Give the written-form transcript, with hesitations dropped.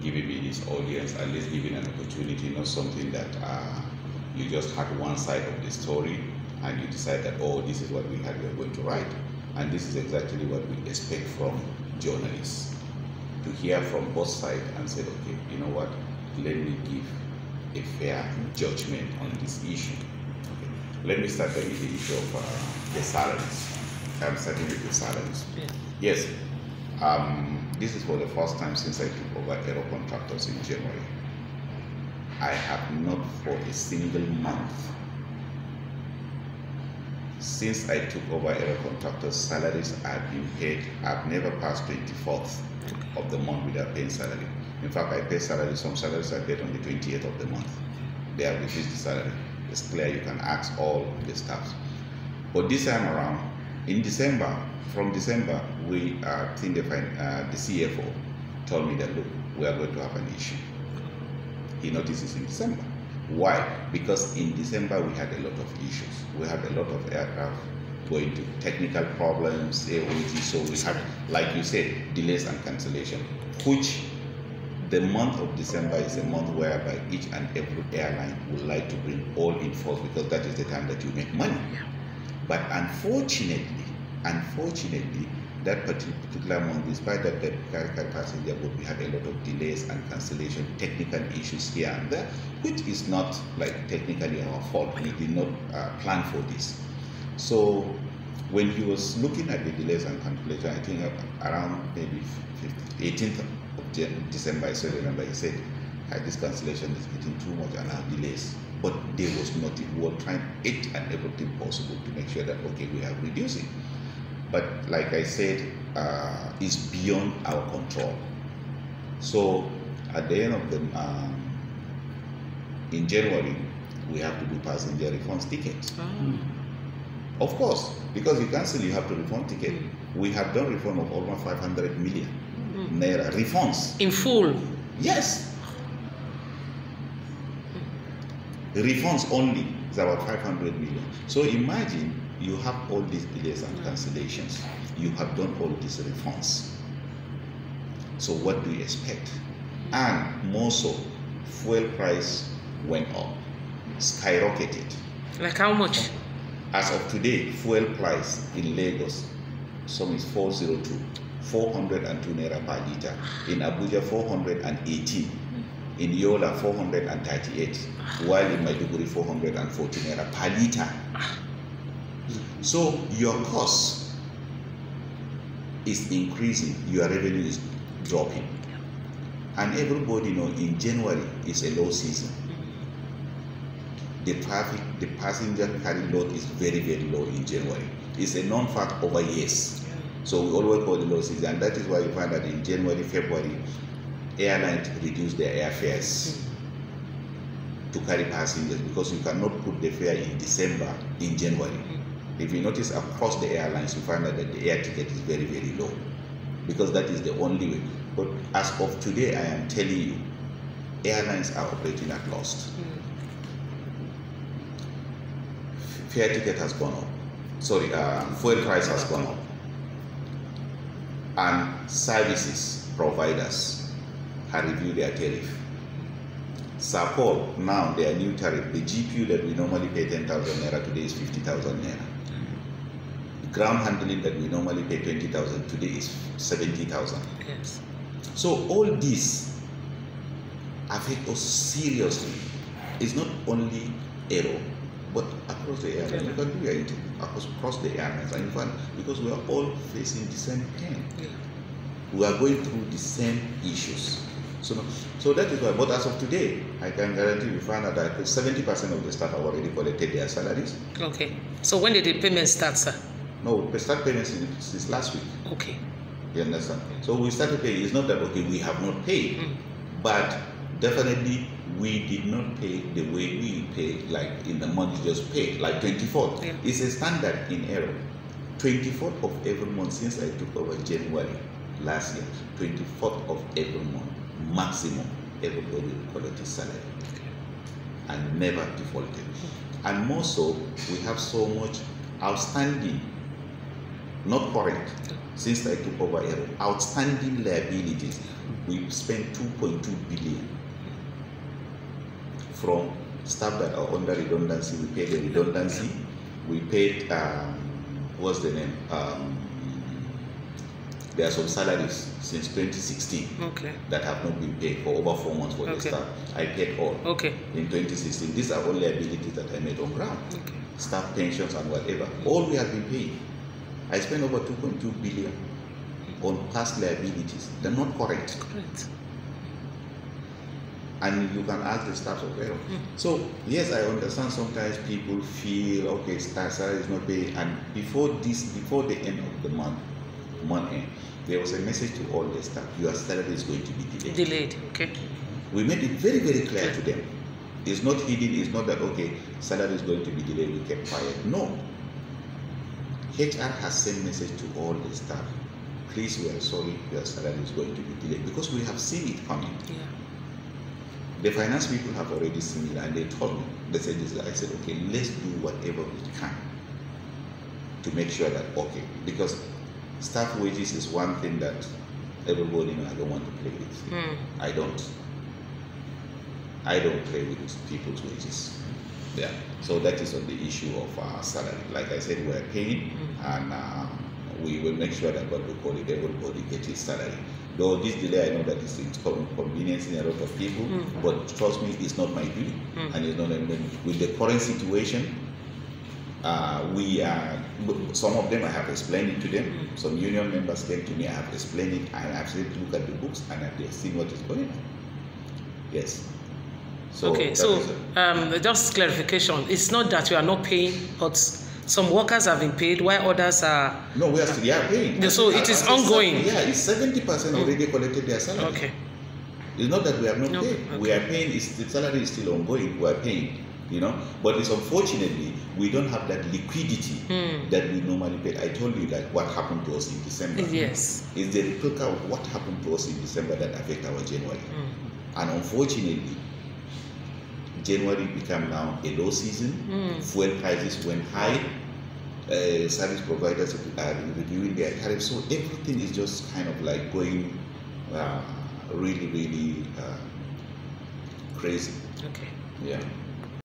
giving me this audience, at least giving an opportunity, not something that you just had one side of the story and you decide that, oh, this is what we are going to write. And this is exactly what we expect from journalists, to hear from both sides and say, okay, you know what, let me give a fair judgment on this issue. Okay. Let me start with the issue of the salaries. I'm starting with the salaries. Yes, this is for the first time since I took over Aerocontractors in January. I have not for a single month since I took over Aerocontractors, salaries have been paid. I've never passed 24th of the month without paying salary. In fact, I pay salary. Some salaries are paid on the 28th of the month. They have reduced the salary. It's clear, you can ask all the staffs. But this time around, in December, from December, I think the CFO told me that, look, we are going to have an issue. He notices in December. Why? Because in December we had a lot of issues. We had a lot of aircraft going to technical problems, AOG, so we had, like you said, delays and cancellation, which the month of December is a month whereby each and every airline would like to bring all in force because that is the time that you make money. But unfortunately, that particular month, despite that the passenger boat, we had a lot of delays and cancellation, technical issues here and there, which is not like technically our fault. We did not plan for this. So when he was looking at the delays and cancellation, I think around maybe 18th of December, I still remember, he said, this cancellation is getting too much and our delays. But there was nothing. We were trying it and everything possible to make sure that, okay, we are reducing. But like I said, it's beyond our control. So at the end of the, in January, we have to do passenger refunds tickets. Of course, because you cancel, you have to refund ticket. We have done refund of almost 500 million naira refunds. In full? Yes. The refunds only is about 500 million. So imagine you have all these delays and cancellations. You have done all these refunds. So what do you expect? And more so, fuel price went up, skyrocketed. Like how much? As of today, fuel price in Lagos, some is 402, 402 naira per liter. In Abuja, 418. In Yola, 438. While in Maiduguri, 440 naira per liter. So your cost is increasing, your revenue is dropping. And everybody knows in January is a low season. The traffic, the passenger carry load is very, very low in January. It's a non-fact over years. So we always call it low season. And that is why you find that in January, February, airlines reduce their airfares to carry passengers because you cannot put the fare in December, in January. If you notice across the airlines, you find that the air ticket is very, very low because that is the only way. But as of today, I am telling you, airlines are operating at loss. Fare ticket has gone up. Sorry, fuel price has gone up. And services providers have reviewed their tariff. Sapol, now their new tariff, the GPU that we normally pay 10,000 naira today is 50,000 naira. Ground handling that we normally pay 20,000 today is 70,000. Yes. So all this affect us seriously. It's not only Aero, but across the airlines. You can do anything across the airlines, and in fact, because we are all facing the same pain. We are going through the same issues. So that is why. But as of today, I can guarantee you find out that 70% of the staff have already collected their salaries. Okay. So when did the payment start, sir? No, the start payments since last week. Okay. You understand? So we started paying. It's not that, okay, we have not paid, but definitely we did not pay the way we pay, like in the month you just paid, like 24th. Yeah. It's a standard in Aero. 24th of every month since I took over January last year, 24th of every month, maximum, everybody will collect his salary. Okay. And never defaulted. And more so, we have so much outstanding not current. Since I took over Aero, outstanding liabilities, we spent 2.2 billion. From staff that are under redundancy, we paid the redundancy. We paid, what's the name? There are some salaries since 2016 that have not been paid for over 4 months for the staff. I paid all in 2016. These are all liabilities that I made on ground. Staff pensions and whatever. All we have been paying. I spent over 2.2 billion on past liabilities. They're not correct. And you can ask the staff of Aero. So yes, I understand sometimes people feel okay, salary is not paid, and before the end of the month end, there was a message to all the staff: your salary is going to be delayed. We made it very, very clear to them. It's not hidden. It's not that okay, salary is going to be delayed. We kept quiet. No. HR has sent message to all the staff. Please, we are sorry, your salary is going to be delayed, because we have seen it coming. The finance people have already seen it, and they told me, they said this. I said, okay, let's do whatever we can to make sure that, okay, because staff wages is one thing that everybody knows I don't want to play with. I don't play with people's wages. Yeah. So that is on the issue of salary. Like I said, we are paying, and we will make sure that what we call it, everybody gets his salary. Though this delay, I know that it's inconveniencing a lot of people, but trust me, it's not my duty, and it's not with the current situation. Some of them I have explained it to them. Some union members came to me, I have explained it, and I've said look at the books, and I've seen what is going on. Yes. So just clarification, it's not that you are not paying, but some workers have been paid while others are... No, we are still paying. So it is ongoing. It's 70% already collected their salary. It's not that we have not paid. We are paying, the salary is still ongoing, we are paying, But it's unfortunately, we don't have that liquidity that we normally pay. I told you that what happened to us in December. Yes. Is the replica of what happened to us in December that affect our January. And unfortunately, January became now a low season. Fuel prices went high. Service providers are reviewing their tariffs, so everything is just kind of like going really, really crazy. Okay. Yeah.